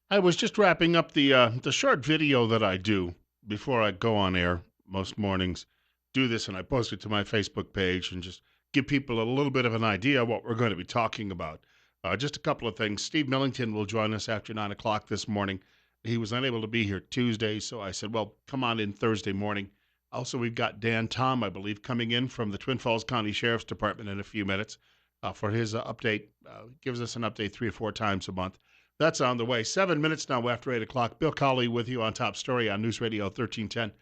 I was just wrapping up the short video that I do before I go on air most mornings. Do this and I post it to my Facebook page and just give people a little bit of an idea of what we're going to be talking about. Just a couple of things. Steve Millington will join us after 9 o'clock this morning. He was unable to be here Tuesday, so I said, "Well, come on in Thursday morning." Also, we've got Dan Tom, I believe, coming in from the Twin Falls County Sheriff's Department in a few minutes for his update. Gives us an update 3 or 4 times a month. That's on the way. 7 minutes now after 8 o'clock. Bill Colley with you on Top Story on News Radio 1310,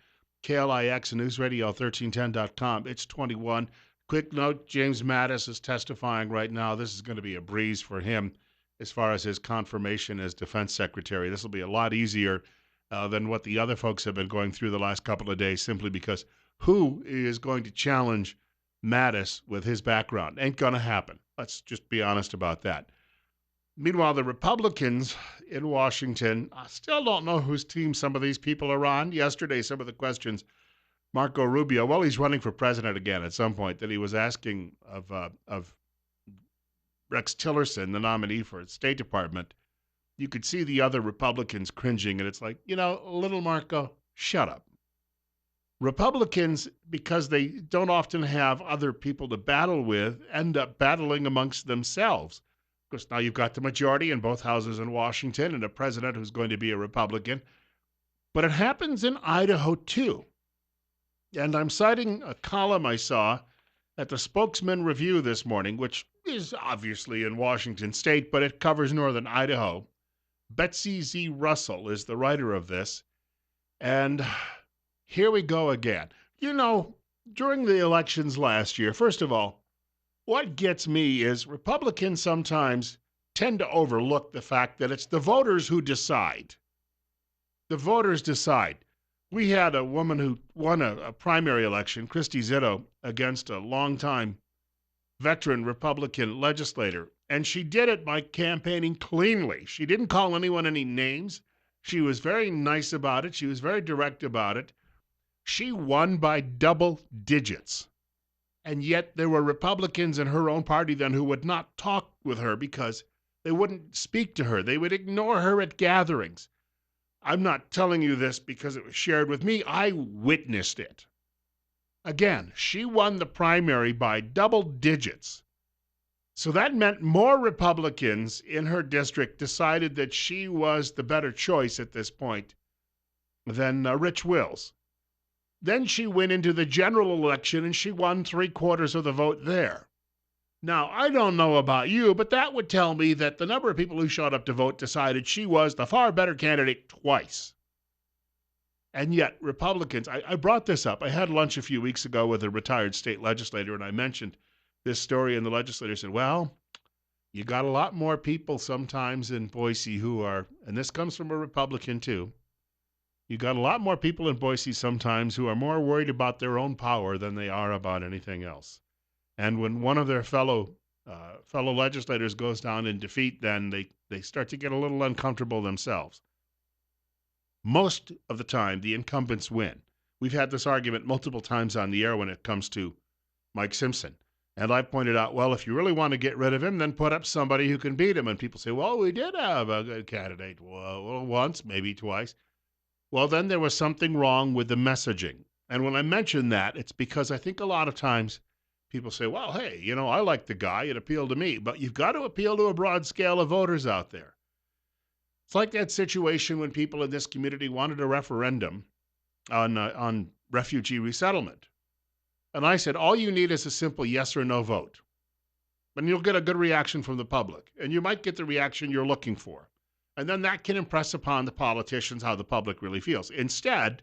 KLIX and News Radio 1310.com. It's 21. Quick note, James Mattis is testifying right now. This is going to be a breeze for him as far as his confirmation as defense secretary. This will be a lot easier than what the other folks have been going through the last couple of days, simply because who is going to challenge Mattis with his background? Ain't going to happen. Let's just be honest about that. Meanwhile, the Republicans in Washington still don't know whose team some of these people are on. Yesterday, some of the questions Marco Rubio, well, he's running for president again at some point, that he was asking of Rex Tillerson, the nominee for the State Department, you could see the other Republicans cringing, and it's like, little Marco, shut up. Republicans, because they don't often have other people to battle with, end up battling amongst themselves. Of course, now you've got the majority in both houses in Washington and a president who's going to be a Republican. But it happens in Idaho, too. And I'm citing a column I saw at the Spokesman Review this morning, which is obviously in Washington State, but it covers northern Idaho. Betsy Z. Russell is the writer of this. And here we go again. During the elections last year, first of all, what gets me is Republicans sometimes tend to overlook the fact that it's the voters who decide. The voters decide. We had a woman who won a primary election, Christy Zitto, against a longtime veteran Republican legislator, and she did it by campaigning cleanly. She didn't call anyone any names. She was very nice about it. She was very direct about it. She won by double digits. And yet there were Republicans in her own party then who would not talk with her because they wouldn't speak to her. They would ignore her at gatherings. I'm not telling you this because it was shared with me. I witnessed it. Again, she won the primary by double digits. So that meant more Republicans in her district decided that she was the better choice at this point than Rich Wills. Then she went into the general election and she won 3/4 of the vote there. Now, I don't know about you, but that would tell me that the number of people who showed up to vote decided she was the far better candidate twice. And yet, Republicans, I brought this up. I had lunch a few weeks ago with a retired state legislator, and I mentioned this story, and the legislator said, well, you got a lot more people sometimes in Boise who are, and this comes from a Republican too, you got a lot more people in Boise sometimes who are more worried about their own power than they are about anything else. And when one of their fellow legislators goes down in defeat, then they start to get a little uncomfortable themselves. Most of the time, the incumbents win. We've had this argument multiple times on the air when it comes to Mike Simpson. And I pointed out, well, if you really want to get rid of him, then put up somebody who can beat him. And people say, well, we did have a good candidate. Well, once, maybe twice. Well, then there was something wrong with the messaging. And when I mention that, it's because I think a lot of times people say, well, hey, I like the guy. It appealed to me. But you've got to appeal to a broad scale of voters out there. It's like that situation when people in this community wanted a referendum on refugee resettlement. And I said, all you need is a simple yes or no vote. And you'll get a good reaction from the public. And you might get the reaction you're looking for. And then that can impress upon the politicians how the public really feels. Instead,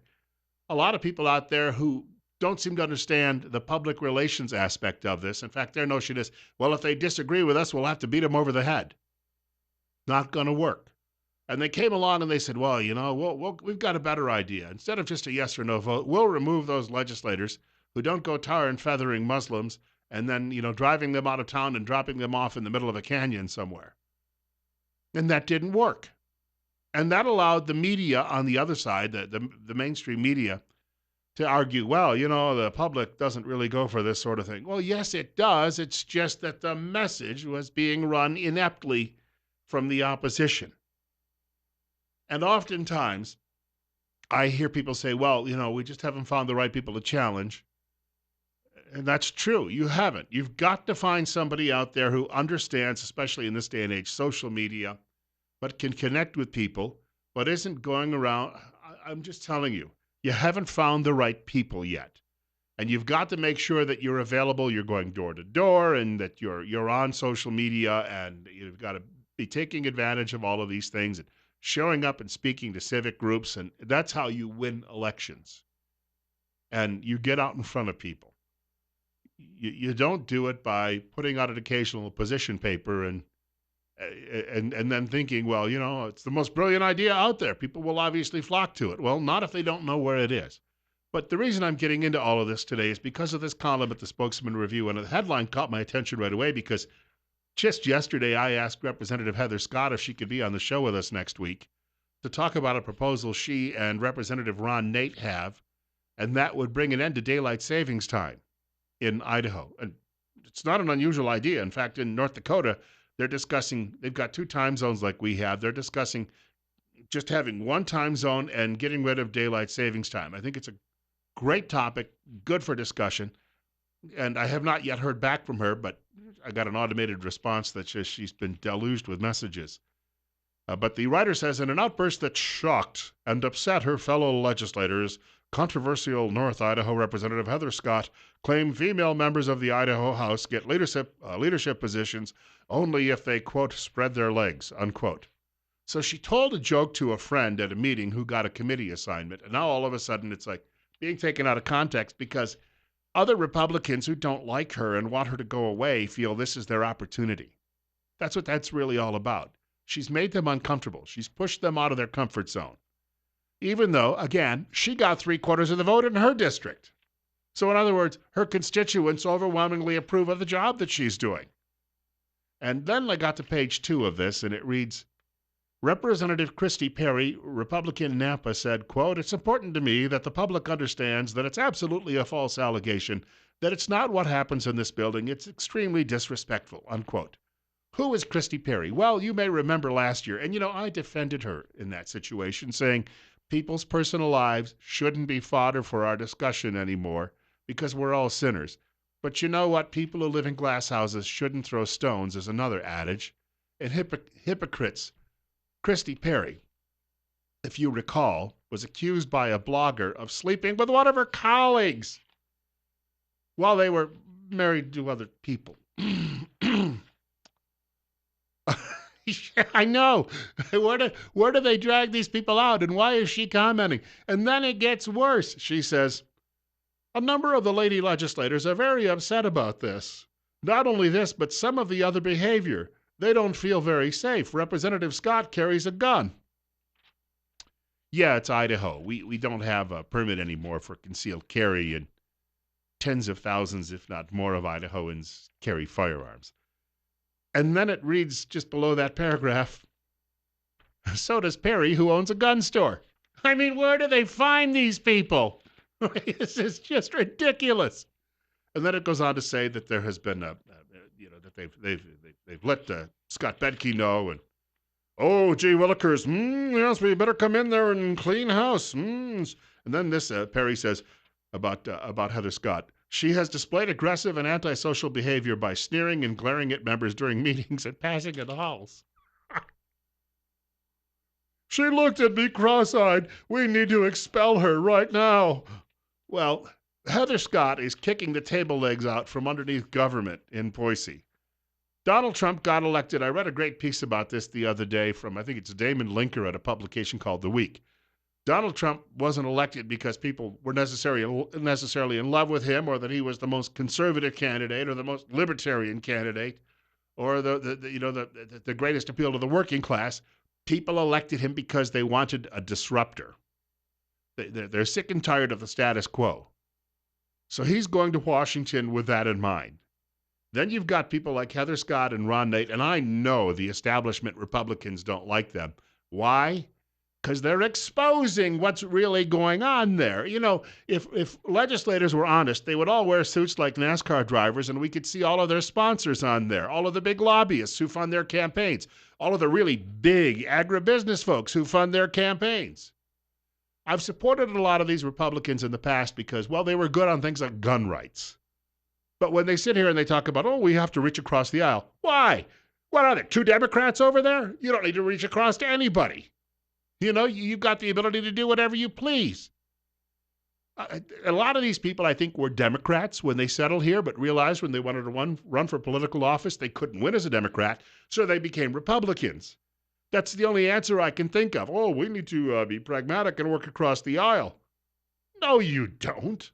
a lot of people out there who don't seem to understand the public relations aspect of this. In fact, their notion is, well, if they disagree with us, we'll have to beat them over the head. Not going to work. And they came along and they said, well, we've got a better idea. Instead of just a yes or no vote, we'll remove those legislators who don't go tar and feathering Muslims and then, driving them out of town and dropping them off in the middle of a canyon somewhere. And that didn't work. And that allowed the media on the other side, the mainstream media, to argue, well, the public doesn't really go for this sort of thing. Well, yes, it does. It's just that the message was being run ineptly from the opposition. And oftentimes I hear people say, well, we just haven't found the right people to challenge. And that's true. You haven't. You've got to find somebody out there who understands, especially in this day and age, social media, but can connect with people, but isn't going around. I'm just telling you, you haven't found the right people yet. And you've got to make sure that you're available, you're going door to door, and that you're on social media, and you've got to be taking advantage of all of these things and showing up and speaking to civic groups, and that's how you win elections. And you get out in front of people. You don't do it by putting out an occasional position paper and then thinking, well, it's the most brilliant idea out there. People will obviously flock to it. Well, not if they don't know where it is. But the reason I'm getting into all of this today is because of this column at the Spokesman Review, and the headline caught my attention right away because just yesterday I asked Representative Heather Scott if she could be on the show with us next week to talk about a proposal she and Representative Ron Nate have, and that would bring an end to daylight savings time in Idaho. And it's not an unusual idea. In fact, in North Dakota, they've got two time zones like we have. They're discussing just having one time zone and getting rid of daylight savings time. I think it's a great topic, good for discussion. And I have not yet heard back from her, but I got an automated response that says she's been deluged with messages. But the writer says, in an outburst that shocked and upset her fellow legislators, controversial North Idaho Representative Heather Scott claimed female members of the Idaho House get leadership positions only if they, quote, spread their legs, unquote. So she told a joke to a friend at a meeting who got a committee assignment, and now all of a sudden it's like being taken out of context because other Republicans who don't like her and want her to go away feel this is their opportunity. That's what that's really all about. She's made them uncomfortable. She's pushed them out of their comfort zone. Even though, again, she got 3/4 of the vote in her district. So in other words, her constituents overwhelmingly approve of the job that she's doing. And then I got to page 2 of this, and it reads, Representative Christy Perry, Republican Nampa, said, quote, it's important to me that the public understands that it's absolutely a false allegation, that it's not what happens in this building. It's extremely disrespectful, unquote. Who is Christy Perry? Well, you may remember last year, and I defended her in that situation, saying people's personal lives shouldn't be fodder for our discussion anymore because we're all sinners. But you know what? People who live in glass houses shouldn't throw stones is another adage. And hypocrites. Christy Perry, if you recall, was accused by a blogger of sleeping with one of her colleagues while they were married to other people. I know. Where do they drag these people out, and why is she commenting? And then it gets worse. She says, a number of the lady legislators are very upset about this. Not only this, but some of the other behavior. They don't feel very safe. Representative Scott carries a gun. Yeah, it's Idaho. We don't have a permit anymore for concealed carry, and tens of thousands, if not more, of Idahoans carry firearms. And then it reads just below that paragraph, so does Perry, who owns a gun store. I mean, where do they find these people? This is just ridiculous. And then it goes on to say that there has been that they've let Scott Bedke know, and oh, gee willikers, yes, we better come in there and clean house. And then this Perry says about Heather Scott. She has displayed aggressive and antisocial behavior by sneering and glaring at members during meetings and passing in the halls. She looked at me cross-eyed. We need to expel her right now. Well, Heather Scott is kicking the table legs out from underneath government in Boise. Donald Trump got elected. I read a great piece about this the other day from, I think it's Damon Linker at a publication called The Week. Donald Trump wasn't elected because people were necessarily in love with him, or that he was the most conservative candidate or the most libertarian candidate or the greatest appeal to the working class. People elected him because they wanted a disruptor. They're sick and tired of the status quo. So he's going to Washington with that in mind. Then you've got people like Heather Scott and Ron Nate, and I know the establishment Republicans don't like them. Why? because they're exposing what's really going on there. You know, if legislators were honest, they would all wear suits like NASCAR drivers, and we could see all of their sponsors on there, all of the big lobbyists who fund their campaigns, all of the really big agribusiness folks who fund their campaigns. I've supported a lot of these Republicans in the past because, well, they were good on things like gun rights. But when they sit here and they talk about, oh, we have to reach across the aisle, why? What are there, 2 Democrats over there? You don't need to reach across to anybody. You know, you've got the ability to do whatever you please. A lot of these people, I think, were Democrats when they settled here, but realized when they wanted to run for political office, they couldn't win as a Democrat, so they became Republicans. That's the only answer I can think of. Oh, we need to be pragmatic and work across the aisle. No, you don't.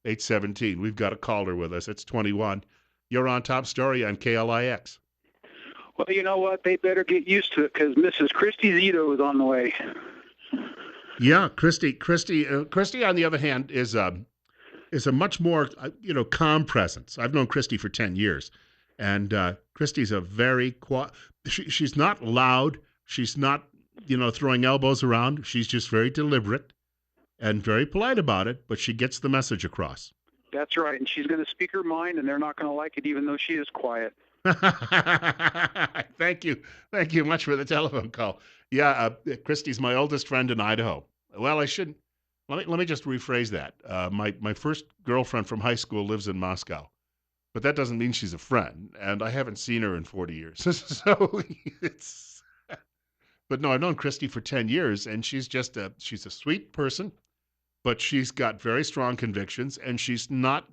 817, we've got a caller with us. It's 21. You're on Top Story on KLIX. Well, you know what? They better get used to it because Mrs. Christy Zito is on the way. Yeah, Christy, on the other hand, is a much more, calm presence. I've known Christy for 10 years, and Christy's a very quiet. She's not loud. She's not, throwing elbows around. She's just very deliberate and very polite about it, but she gets the message across. That's right, and she's going to speak her mind, and they're not going to like it, even though she is quiet. Thank you much for the telephone call. Yeah, Christy's my oldest friend in Idaho. Well, I shouldn't. Let me just rephrase that. My first girlfriend from high school lives in Moscow, but that doesn't mean she's a friend, and I haven't seen her in 40 years. So it's. But no, I've known Christy for 10 years, and she's a sweet person, but she's got very strong convictions, and she's not,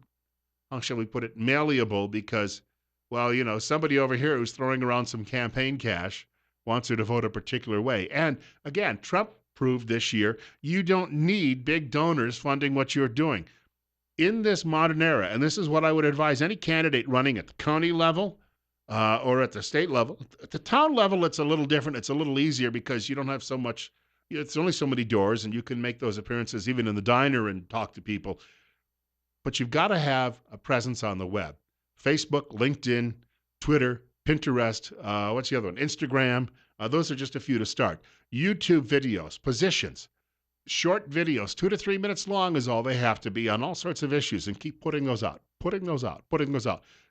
how shall we put it, malleable because, well, somebody over here who's throwing around some campaign cash wants her to vote a particular way. And again, Trump proved this year you don't need big donors funding what you're doing. In this modern era, and this is what I would advise any candidate running at the county level or at the state level. At the town level, it's a little different. It's a little easier because you don't have so much, it's only so many doors, and you can make those appearances even in the diner and talk to people. But you've got to have a presence on the web. Facebook, LinkedIn, Twitter, Pinterest, what's the other one? Instagram. Those are just a few to start. YouTube videos, positions, short videos, 2 to 3 minutes long is all they have to be on all sorts of issues, and keep putting those out.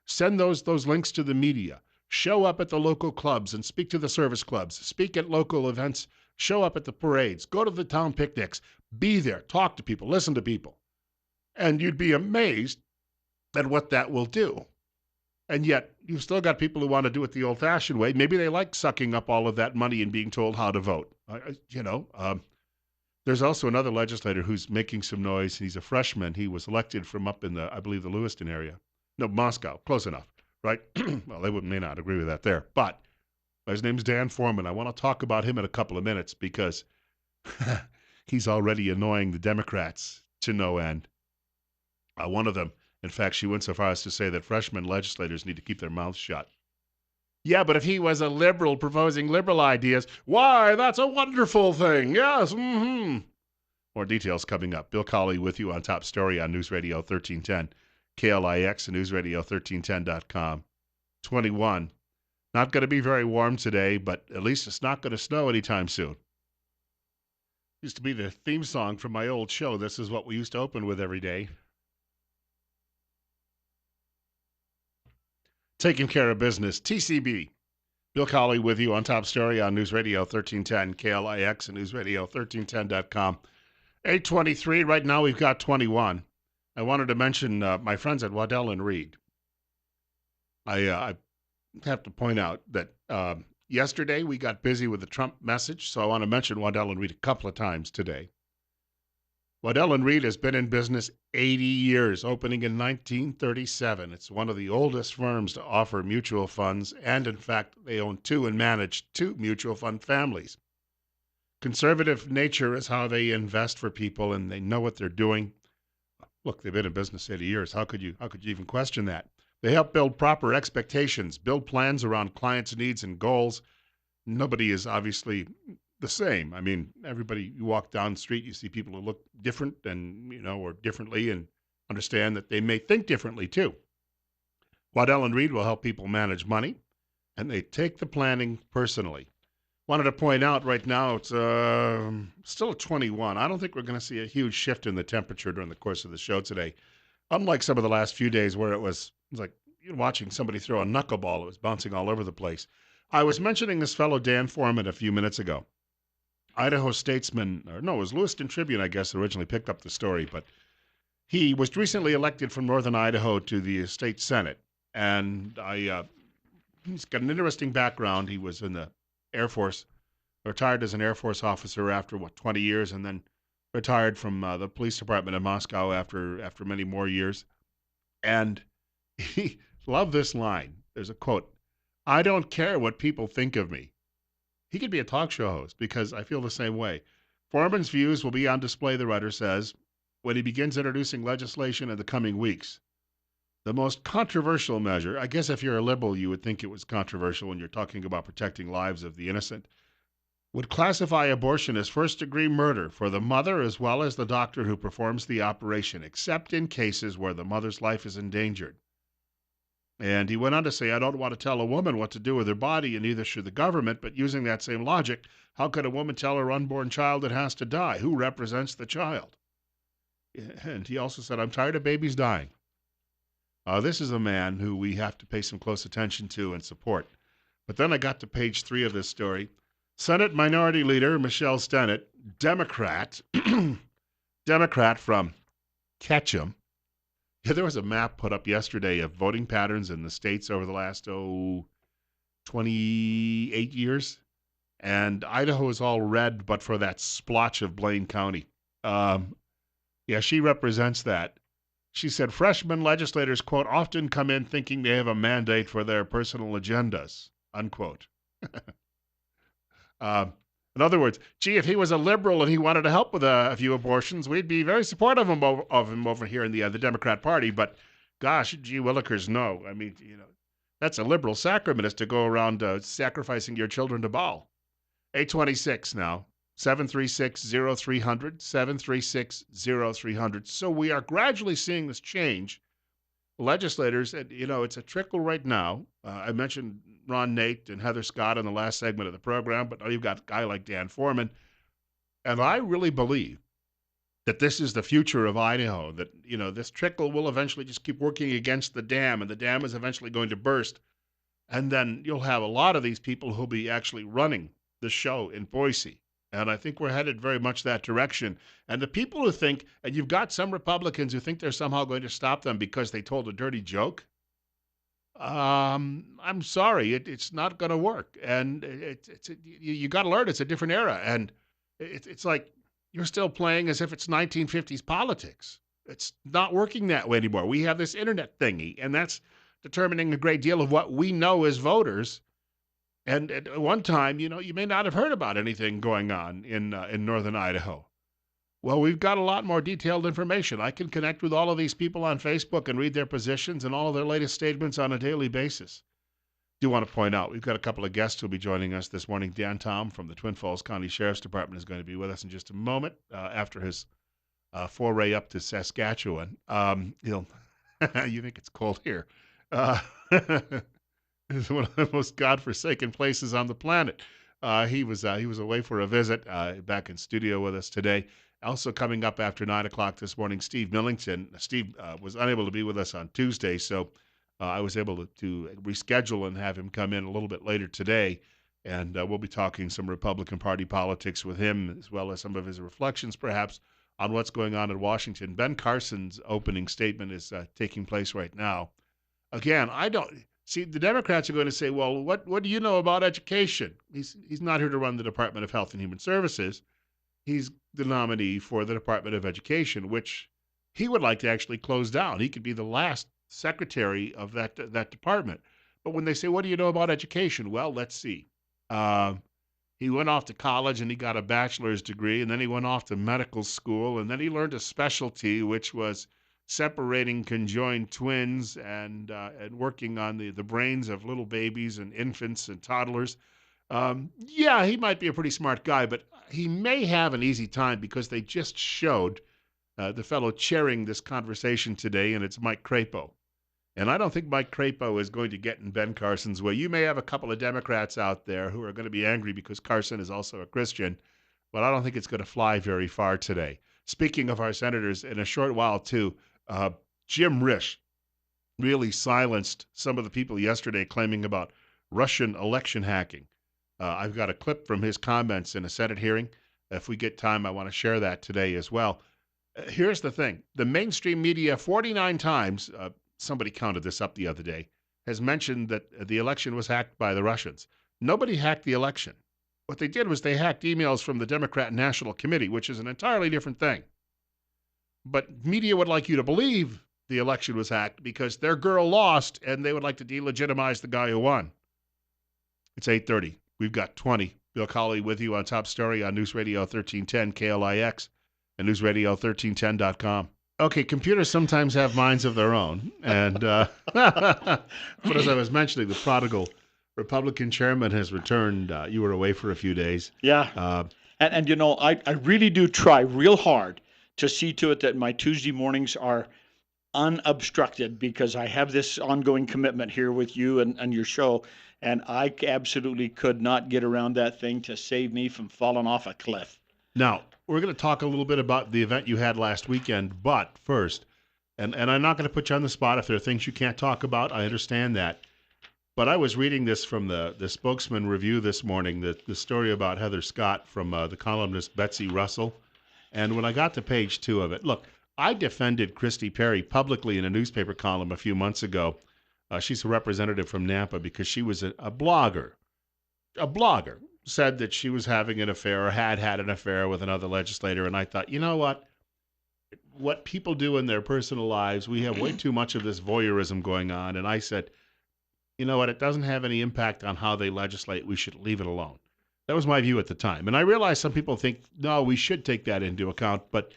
Send those links to the media. Show up at the local clubs and speak to the service clubs. Speak at local events. Show up at the parades. Go to the town picnics. Be there. Talk to people. Listen to people. And you'd be amazed at what that will do. And yet, you've still got people who want to do it the old-fashioned way. Maybe they like sucking up all of that money and being told how to vote. There's also another legislator who's making some noise. He's a freshman. He was elected from up in I believe, the Lewiston area. No, Moscow. Close enough, right? Well, they may not agree with that there. But his name's Dan Foreman. I want to talk about him in a couple of minutes because he's already annoying the Democrats to no end. One of them, in fact, she went so far as to say that freshman legislators need to keep their mouths shut. Yeah, but if he was a liberal proposing liberal ideas, why, that's a wonderful thing. Yes, More details coming up. Bill Colley with you on Top Story on News Radio 1310, KLIX and newsradio1310.com. 21. Not going to be very warm today, but at least it's not going to snow anytime soon. Used to be the theme song from my old show. This is what we used to open with every day. Taking care of business. TCB. Bill Colley with you on Top Story on News Radio 1310, KLIX and newsradio1310.com. 823. Right now we've got 21. I wanted to mention my friends at Waddell and Reed. I have to point out that yesterday we got busy with the Trump message, so I want to mention Waddell and Reed a couple of times today. Waddell and Reed has been in business 80 years, opening in 1937. It's one of the oldest firms to offer mutual funds, and in fact, they own 2 and manage 2 mutual fund families. Conservative nature is how they invest for people, and they know what they're doing. Look, they've been in business 80 years. How could you even question that? They help build proper expectations, build plans around clients' needs and goals. Nobody is obviously the same. I mean, everybody, you walk down the street, you see people who look different and, or differently, and understand that they may think differently too. Waddell and Reed will help people manage money, and they take the planning personally. Wanted to point out right now it's still at 21. I don't think we're going to see a huge shift in the temperature during the course of the show today. Unlike some of the last few days where it was like you're watching somebody throw a knuckleball. It was bouncing all over the place. I was mentioning this fellow Dan Foreman a few minutes ago. Idaho Statesman, or no, it was Lewiston Tribune, I guess, originally picked up the story, but he was recently elected from northern Idaho to the state senate, and he's got an interesting background. He was in the Air Force, retired as an Air Force officer after 20 years, and then retired from the police department in Moscow after many more years. And he loved this line. There's a quote: "I don't care what people think of me." He could be a talk show host because I feel the same way. Foreman's views will be on display, the writer says, when he begins introducing legislation in the coming weeks. The most controversial measure, I guess if you're a liberal, you would think it was controversial when you're talking about protecting lives of the innocent, would classify abortion as first-degree murder for the mother as well as the doctor who performs the operation, except in cases where the mother's life is endangered. And he went on to say, I don't want to tell a woman what to do with her body, and neither should the government, but using that same logic, how could a woman tell her unborn child it has to die? Who represents the child? And he also said, I'm tired of babies dying. This is a man who we have to pay some close attention to and support. But then I got to page 3 of this story. Senate Minority Leader Michelle Stennett, Democrat, Democrat from Ketchum. Yeah, there was a map put up yesterday of voting patterns in the states over the last, 28 years. And Idaho is all red, but for that splotch of Blaine County. Yeah, she represents that. She said freshman legislators, quote, often come in thinking they have a mandate for their personal agendas, unquote. Uh, in other words, gee, if he was a liberal and he wanted to help with a few abortions, we'd be very supportive of him over here in the Democrat Party. But gosh, gee willikers, no. I mean, that's a liberal sacrament is to go around sacrificing your children to Baal. 826 now. 736-0300, 736-0300. So we are gradually seeing this change. Legislators, and it's a trickle right now. I mentioned Ron Nate and Heather Scott in the last segment of the program, but now you've got a guy like Dan Foreman. And I really believe that this is the future of Idaho, that, this trickle will eventually just keep working against the dam, and the dam is eventually going to burst. And then you'll have a lot of these people who'll be actually running the show in Boise. And I think we're headed very much that direction. And the people who think, and you've got some Republicans who think they're somehow going to stop them because they told a dirty joke. I'm sorry, it's not going to work. And you got to learn it's a different era. And it's like you're still playing as if it's 1950s politics. It's not working that way anymore. We have this internet thingy, and that's determining a great deal of what we know as voters. And at one time, you may not have heard about anything going on in northern Idaho. Well, we've got a lot more detailed information. I can connect with all of these people on Facebook and read their positions and all of their latest statements on a daily basis. Do want to point out, we've got a couple of guests who'll be joining us this morning. Dan Tom from the Twin Falls County Sheriff's Department is going to be with us in just a moment after his foray up to Saskatchewan. You think it's cold here. It's one of the most godforsaken places on the planet. He was away for a visit, back in studio with us today. Also coming up after 9 o'clock this morning, Steve Millington. Steve was unable to be with us on Tuesday, so I was able to reschedule and have him come in a little bit later today. And we'll be talking some Republican Party politics with him, as well as some of his reflections, perhaps, on what's going on in Washington. Ben Carson's opening statement is taking place right now. Again, I don't see the Democrats are going to say, well, what do you know about education? He's not here to run the Department of Health and Human Services. He's the nominee for the Department of Education, which he would like to actually close down. He could be the last secretary of that department. But when they say, what do you know about education? Well, let's see. He went off to college and he got a bachelor's degree, and then he went off to medical school, and then he learned a specialty, which was separating conjoined twins and working on the brains of little babies and infants and toddlers. Yeah, he might be a pretty smart guy, but he may have an easy time because they just showed the fellow chairing this conversation today, and it's Mike Crapo. And I don't think Mike Crapo is going to get in Ben Carson's way. You may have a couple of Democrats out there who are going to be angry because Carson is also a Christian, but I don't think it's going to fly very far today. Speaking of our senators, in a short while, too, uh, Jim Risch really silenced some of the people yesterday claiming about Russian election hacking. I've got a clip from his comments in a Senate hearing. If we get time, I want to share that today as well. Here's the thing: the mainstream media, 49 times, somebody counted this up the other day, has mentioned that the election was hacked by the Russians. Nobody hacked the election. What they did was they hacked emails from the Democrat National Committee, which is an entirely different thing. But media would like you to believe the election was hacked because their girl lost and they would like to delegitimize the guy who won. It's 8:30. We've got 20. Bill Colley with you on Top Story on News Radio 1310 KLIX and newsradio1310.com. Okay, computers sometimes have minds of their own. And but as I was mentioning, the prodigal Republican chairman has returned. You were away for a few days. Yeah. And you know, I really do try real hard to see to it that my Tuesday mornings are unobstructed because I have this ongoing commitment here with you and your show. And I absolutely could not get around that thing to save me from falling off a cliff. Now, we're going to talk a little bit about the event you had last weekend, but first, and I'm not going to put you on the spot if there are things you can't talk about. I understand that. But I was reading this from the Spokesman Review this morning, the story about Heather Scott from the columnist Betsy Russell. And when I got to page 2 of it, look, I defended Christy Perry publicly in a newspaper column a few months ago. She's a representative from Nampa because she was a blogger. A blogger said that she was having an affair or had had an affair with another legislator. And I thought, you know what? What people do in their personal lives, we have way too much of this voyeurism going on. And I said, you know what? It doesn't have any impact on how they legislate. We should leave it alone. That was my view at the time. And I realize some people think, no, we should take that into account. But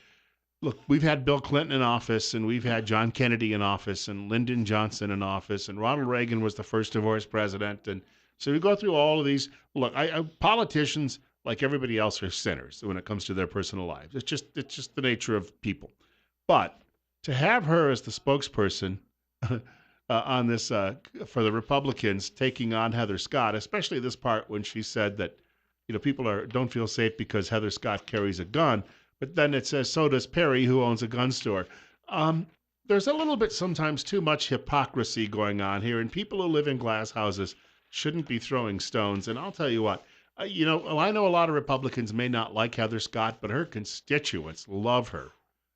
look, we've had Bill Clinton in office, and we've had John Kennedy in office, and Lyndon Johnson in office, and Ronald Reagan was the first divorce president. And so we go through all of these. Look, politicians, like everybody else, are sinners when it comes to their personal lives. It's just the nature of people. But to have her as the spokesperson on this for the Republicans taking on Heather Scott, especially this part when she said that people don't feel safe because Heather Scott carries a gun, but then it says so does Perry, who owns a gun store. There's a little bit sometimes too much hypocrisy going on here, and people who live in glass houses shouldn't be throwing stones. And I'll tell you what, I know a lot of Republicans may not like Heather Scott, but her constituents love her,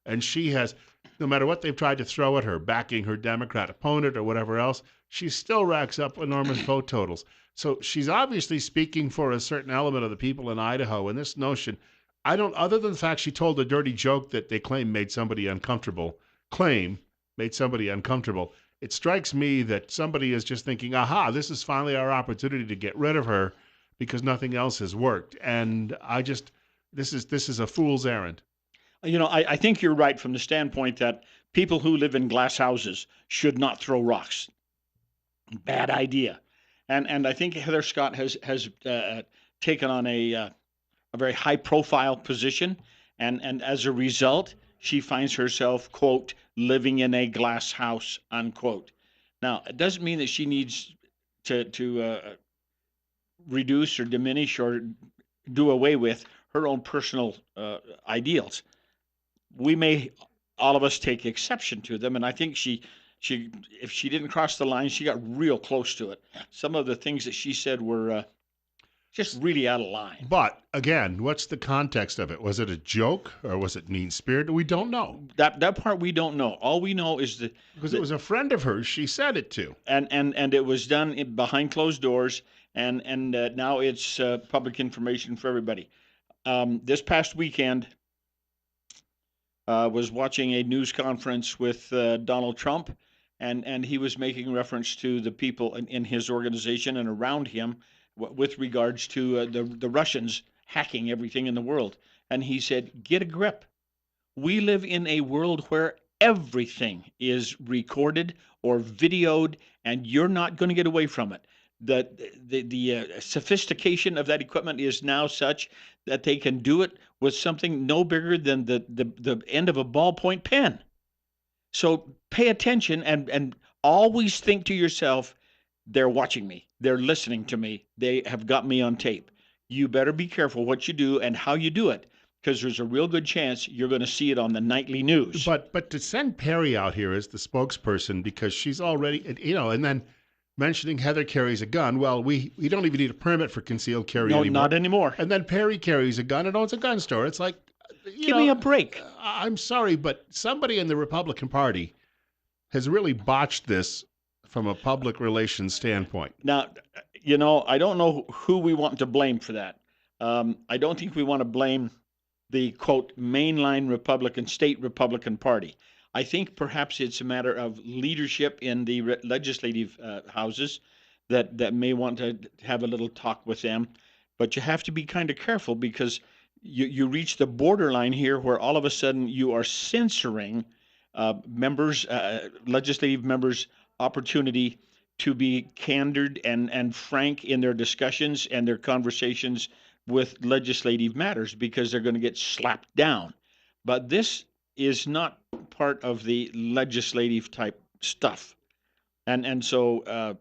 and she has. No matter what they've tried to throw at her, backing her Democrat opponent or whatever else, she still racks up enormous vote totals. So she's obviously speaking for a certain element of the people in Idaho. And this notion, other than the fact she told a dirty joke that they made somebody uncomfortable, it strikes me that somebody is just thinking, aha, this is finally our opportunity to get rid of her because nothing else has worked. And this is a fool's errand. You know, I think you're right from the standpoint that people who live in glass houses should not throw rocks. Bad idea. And I think Heather Scott has taken on a very high profile position, and as a result, she finds herself, quote, living in a glass house, unquote. Now, it doesn't mean that she needs to reduce or diminish or do away with her own personal ideals. We may, all of us, take exception to them, and I think she if she didn't cross the line, she got real close to it. Some of the things that she said were just really out of line. But again, what's the context of it? Was it a joke or was it mean-spirited? We don't know. That part we don't know. All we know is that because it was a friend of hers she said it to, and it was done behind closed doors, and now it's public information for everybody. This past weekend, was watching a news conference with Donald Trump, and he was making reference to the people in his organization and around him with regards to the Russians hacking everything in the world. And he said, get a grip. We live in a world where everything is recorded or videoed, and you're not going to get away from it. The sophistication of that equipment is now such that they can do it with something no bigger than the end of a ballpoint pen. So pay attention and always think to yourself, they're watching me, they're listening to me, they have got me on tape. You better be careful what you do and how you do it, because there's a real good chance you're going to see it on the nightly news. But to send Perry out here as the spokesperson because she's already, and then mentioning Heather carries a gun. Well, we don't even need a permit for concealed carry No, anymore. not anymore. And then Perry carries a gun and owns a gun store. It's like, Give me a break. I'm sorry, but somebody in the Republican Party has really botched this from a public relations standpoint. Now, I don't know who we want to blame for that. I don't think we want to blame the quote mainline Republican state Republican Party. I think perhaps it's a matter of leadership in the legislative houses that may want to have a little talk with them. But you have to be kind of careful because you reach the borderline here where all of a sudden you are censoring members, legislative members' opportunity to be candid and frank in their discussions and their conversations with legislative matters because they're going to get slapped down. But this is not part of the legislative type stuff. And so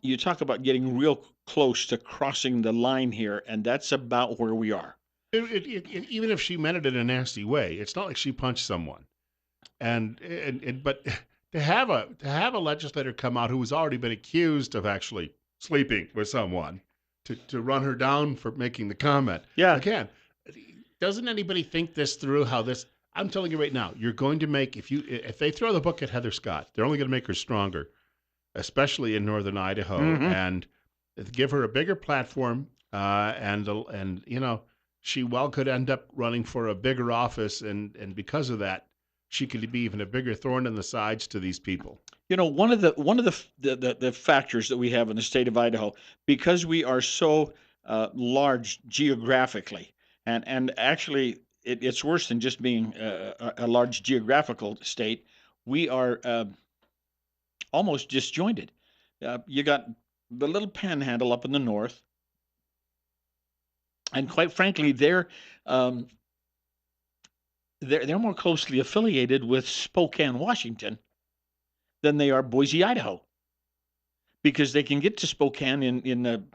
you talk about getting real close to crossing the line here, and that's about where we are. Even if she meant it in a nasty way, it's not like she punched someone. But to have a legislator come out who has already been accused of actually sleeping with someone to run her down for making the comment. Yeah. Again, doesn't anybody think this through? How this? I'm telling you right now, you're going to make if they throw the book at Heather Scott, they're only going to make her stronger, especially in northern Idaho, and give her a bigger platform. And she well could end up running for a bigger office, and because of that, she could be even a bigger thorn in the sides to these people. One of the factors that we have in the state of Idaho, because we are so large geographically, and actually it's worse than just being a large geographical state. We are almost disjointed. You got the little panhandle up in the north, and quite frankly, they're more closely affiliated with Spokane, Washington, than they are Boise, Idaho, because they can get to Spokane in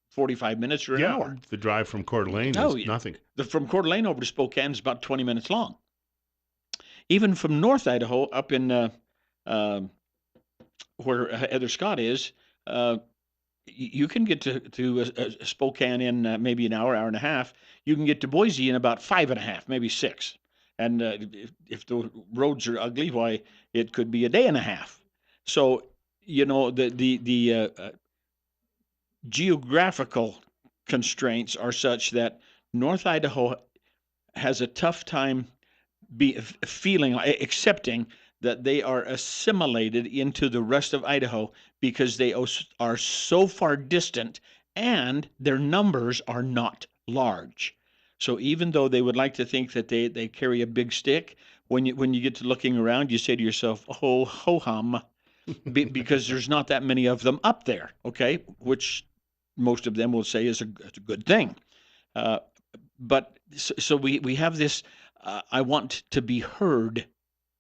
45 minutes or an hour. The drive from Coeur d'Alene is nothing. From Coeur d'Alene over to Spokane is about 20 minutes long. Even from North Idaho up in where Heather Scott is, you can get to Spokane in maybe an hour, hour and a half. You can get to Boise in about 5.5, maybe 6. And if the roads are ugly, why, it could be a day and a half. So, the geographical constraints are such that North Idaho has a tough time accepting that they are assimilated into the rest of Idaho because they are so far distant and their numbers are not large. So even though they would like to think that they carry a big stick, when you get to looking around, you say to yourself, "Oh, ho hum," because there's not that many of them up there. Okay, which most of them will say is a good thing. But so we have this. I want to be heard.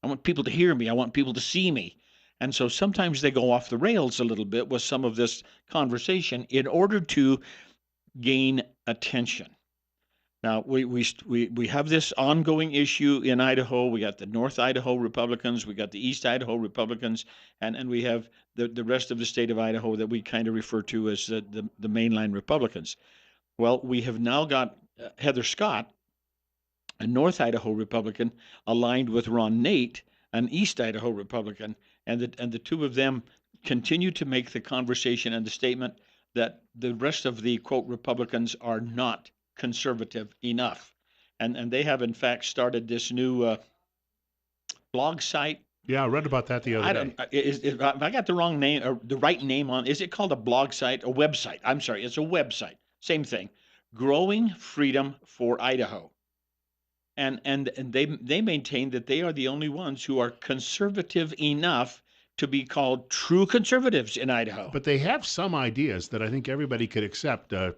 I want people to hear me. I want people to see me. And so sometimes they go off the rails a little bit with some of this conversation in order to gain attention. Now, we have this ongoing issue in Idaho. We got the North Idaho Republicans, we got the East Idaho Republicans, and we have the rest of the state of Idaho that we kind of refer to as the mainline Republicans. Well, we have now got Heather Scott, a North Idaho Republican, aligned with Ron Nate, an East Idaho Republican, and the two of them continue to make the conversation and the statement that the rest of the quote Republicans are not conservative enough, and they have in fact started this new blog site. Yeah, I read about that the other day. Have I got the wrong name or the right name on? Is it called a blog site? A website? I'm sorry, it's a website. Same thing. Growing Freedom for Idaho. And they maintain that they are the only ones who are conservative enough to be called true conservatives in Idaho. But they have some ideas that I think everybody could accept. That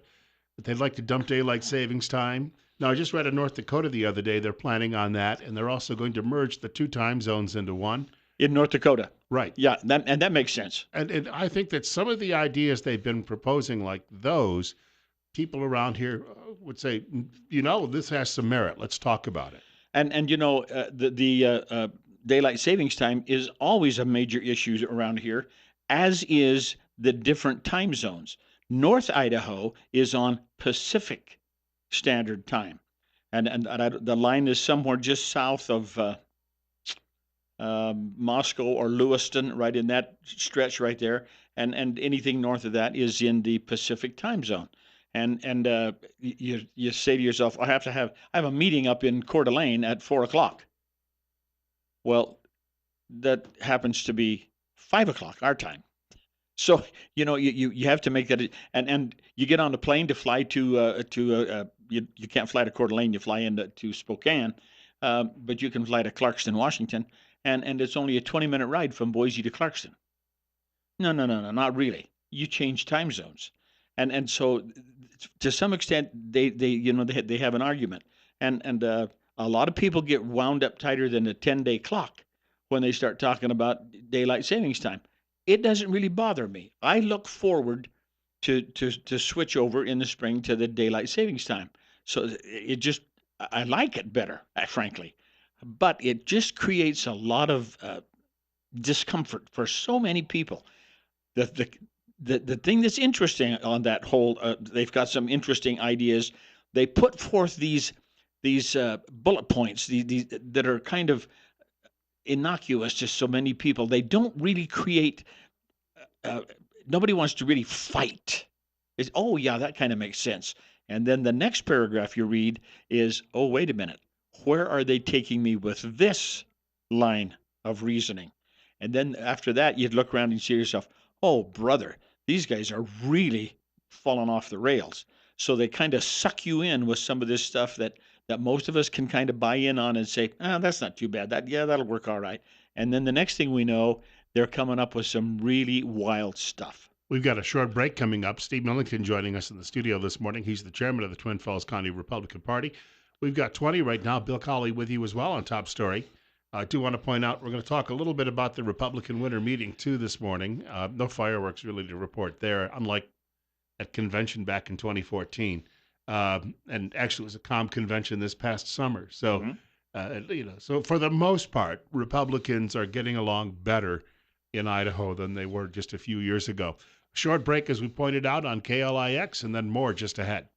they'd like to dump daylight savings time. Now, I just read in North Dakota the other day, they're planning on that, and they're also going to merge the 2 time zones into one. in North Dakota. Right. Yeah, that makes sense. And I think that some of the ideas they've been proposing, like those, people around here would say, this has some merit. Let's talk about it. And the daylight savings time is always a major issue around here, as is the different time zones. North Idaho is on Pacific Standard Time, and the line is somewhere just south of Moscow or Lewiston, right in that stretch right there, and anything north of that is in the Pacific time zone. And you say to yourself, I have a meeting up in Coeur d'Alene at 4 o'clock. Well, that happens to be 5 o'clock our time. So you have to make that, and you get on the plane to fly you can't fly to Coeur d'Alene, you fly to Spokane, but you can fly to Clarkston, Washington, and it's only a 20-minute ride from Boise to Clarkston. No, no, no, no, not really. You change time zones, and so to some extent they have an argument, and a lot of people get wound up tighter than a 10-day clock when they start talking about daylight savings time. It doesn't really bother me. I look forward to switch over in the spring to the daylight savings time. So I like it better, frankly, but it just creates a lot of discomfort for so many people. The the thing that's interesting on that whole, they've got some interesting ideas. They put forth these bullet points, these that are kind of innocuous to so many people. They don't really create. Uh, Nobody wants to really fight. It's, oh yeah, that kind of makes sense. And then the next paragraph you read is, oh wait a minute, where are they taking me with this line of reasoning? And then after that, you'd look around and see yourself, oh brother, these guys are really falling off the rails. So they kind of suck you in with some of this stuff that most of us can kind of buy in on and say, that's not too bad. That'll work all right. And then the next thing we know, they're coming up with some really wild stuff. We've got a short break coming up. Steve Millington joining us in the studio this morning. He's the chairman of the Twin Falls County Republican Party. We've got 20 right now. Bill Colley with you as well on Top Story. I do want to point out we're going to talk a little bit about the Republican winter meeting, too, this morning. No fireworks really to report there, unlike at convention back in 2014. And actually, it was a calm convention this past summer. So, so for the most part, Republicans are getting along better in Idaho than they were just a few years ago. Short break, as we pointed out, on KLIX, and then more just ahead.